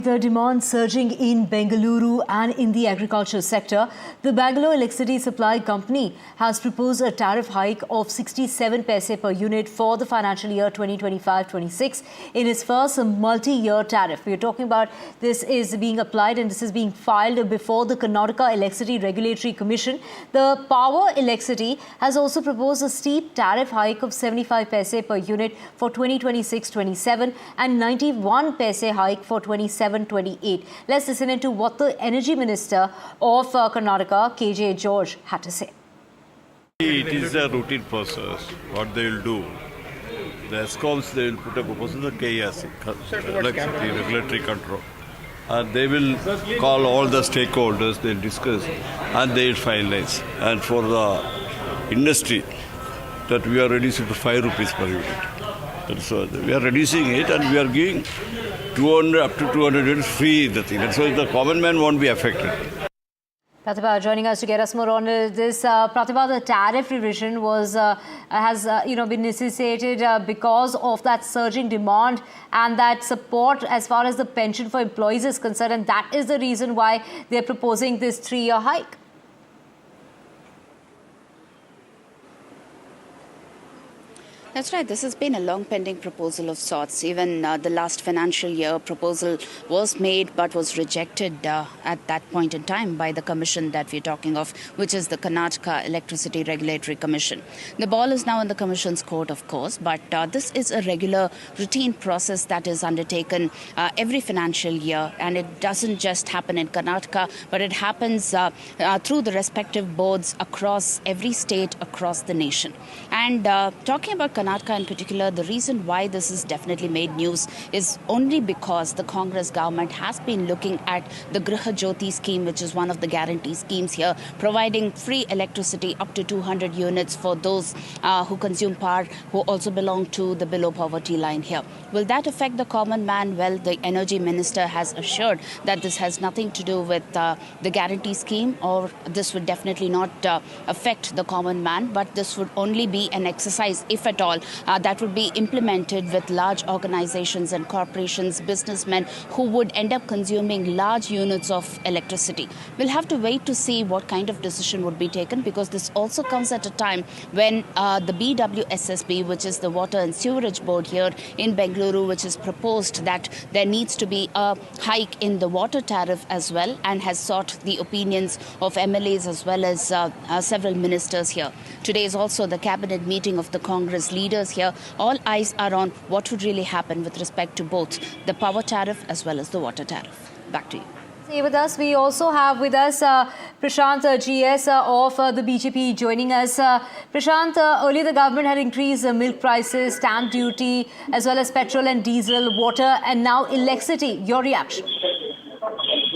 The demand surging in Bengaluru and in the agriculture sector, the Bangalore Electricity Supply Company has proposed a tariff hike of 67 paise per unit for the financial year 2025-26 in its first multi-year tariff. We are talking about this is being applied and this is being filed before the Karnataka Electricity Regulatory Commission. The Power Electricity has also proposed a steep tariff hike of 75 paise per unit for 2026-27 and 91 paise hike for 27-28. Let's listen into what the Energy Minister of Karnataka, KJ George, had to say. It is a routine process. What they will do, the ESCOMs, they will put a proposal to the KERC, Electricity Regulatory Control. And they will call all the stakeholders, they'll discuss, and they will finalize. And for the industry, that we are reducing to 5 rupees per unit. So we are reducing it and we are giving 200 up to 200 units free the thing. And so the common man won't be affected. Pratibha joining us to get us more on this. Pratibha, the tariff revision has been necessitated because of that surging demand and that support as far as the pension for employees is concerned, and that is the reason why they are proposing this 3-year hike. That's right. This has been a long pending proposal of sorts. Even the last financial year proposal was made but was rejected at that point in time by the commission that we're talking of, which is the Karnataka Electricity Regulatory Commission. The ball is now in the commission's court, of course, but this is a regular routine process that is undertaken every financial year, and it doesn't just happen in Karnataka, but it happens through the respective boards across every state across the nation. And talking about Karnataka in particular, the reason why this has definitely made news is only because the Congress government has been looking at the Griha Jyoti scheme, which is one of the guarantee schemes here, providing free electricity up to 200 units for those who consume power who also belong to the below poverty line here. Will that affect the common man? Well, the Energy Minister has assured that this has nothing to do with the guarantee scheme, or this would definitely not affect the common man, but this would only be an exercise, if at all, that would be implemented with large organizations and corporations, businessmen who would end up consuming large units of electricity. We'll have to wait to see what kind of decision would be taken, because this also comes at a time when the BWSSB, which is the Water and Sewerage Board here in Bengaluru, which has proposed that there needs to be a hike in the water tariff as well, and has sought the opinions of MLAs as well as several ministers here. Today is also the cabinet meeting of the Congress leaders here. All eyes are on what would really happen with respect to both the power tariff as well as the water tariff. Back to you. Stay with us. We also have with us Prashant GS of the BJP joining us. Prashant, earlier the government had increased milk prices, stamp duty, as well as petrol and diesel, water, and now electricity. Your reaction?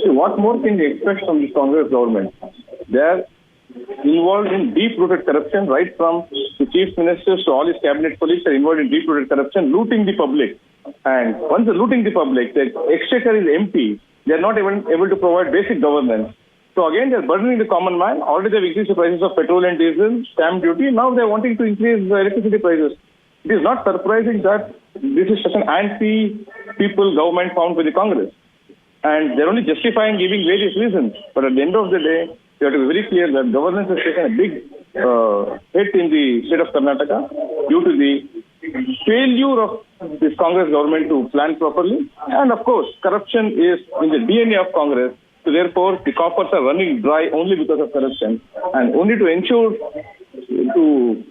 What more can you expect from the Congress government? They are involved in deep-rooted corruption, right from the chief ministers to all his cabinet colleagues are involved in deep-rooted corruption, looting the public. And once they're looting the public, the exchequer is empty. They're not even able to provide basic governance. So again, they're burdening the common man. Already they've increased the prices of petrol and diesel, stamp duty. Now they're wanting to increase the electricity prices. It is not surprising that this is such an anti-people government found by the Congress. And they're only justifying giving various reasons. But at the end of the day, we have to be very clear that governance has taken a big hit in the state of Karnataka due to the failure of this Congress government to plan properly. And of course, corruption is in the DNA of Congress. So therefore, the coffers are running dry only because of corruption. And only to ensure to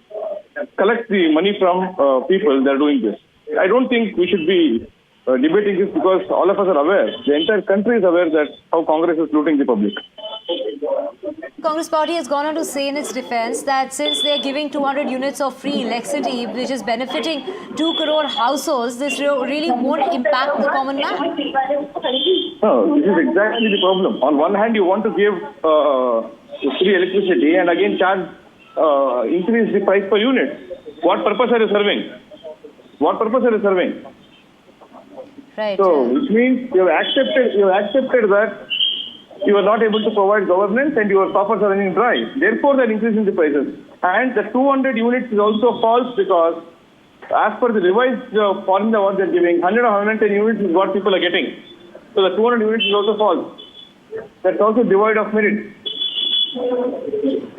collect the money from people, they're doing this. I don't think we should be debating this, because all of us are aware, the entire country is aware that how Congress is looting the public. Congress party has gone on to say in its defense that since they are giving 200 units of free electricity, which is benefiting 2 crore households, this really won't impact the common man. No, this is exactly the problem. On one hand, you want to give free electricity and again increase the price per unit. What purpose are you serving? What purpose are you serving? Right. So, which means you have accepted that you are not able to provide governance and your coffers are running dry. Therefore, they are increasing the prices. And the 200 units is also false, because as per the revised formula what they are giving, 100 or 110 units is what people are getting. So the 200 units is also false. That's also devoid of merit.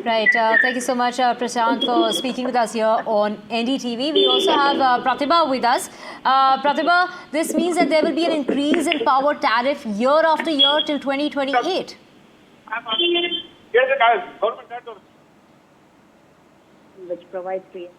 Right. Thank you so much, Prashant, for speaking with us here on NDTV. We also have Pratibha with us. Pratibha, this means that there will be an increase in power tariff year after year till 2028. Which provides free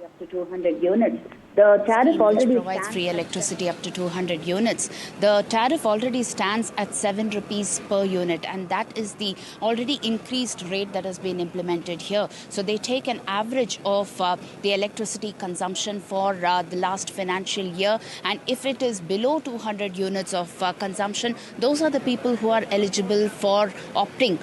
up to 200 units. The tariff already provides free electricity up to 200 units. The tariff already stands at 7 rupees per unit, and that is the already increased rate that has been implemented here. So they take an average of the electricity consumption for the last financial year, and if it is below 200 units of consumption, those are the people who are eligible for opting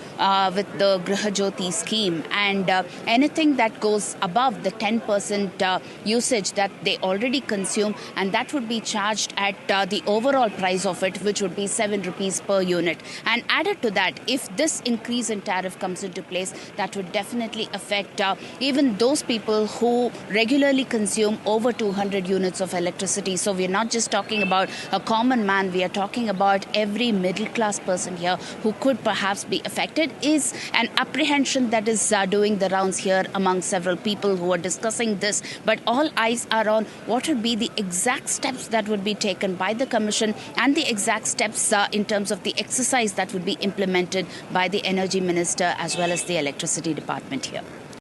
with the Griha Jyoti scheme, and anything that goes above the 10% usage that they already consume, and that would be charged at the overall price of it, which would be 7 rupees per unit. And added to that, if this increase in tariff comes into place, that would definitely affect even those people who regularly consume over 200 units of electricity. So we're not just talking about a common man, we are talking about every middle class person here who could perhaps be affected. Is an apprehension that is doing the rounds here among several people who are discussing this. But all eyes are on what would be the exact steps that would be taken by the Commission and the exact steps in terms of the exercise that would be implemented by the Energy Minister as well as the Electricity Department here.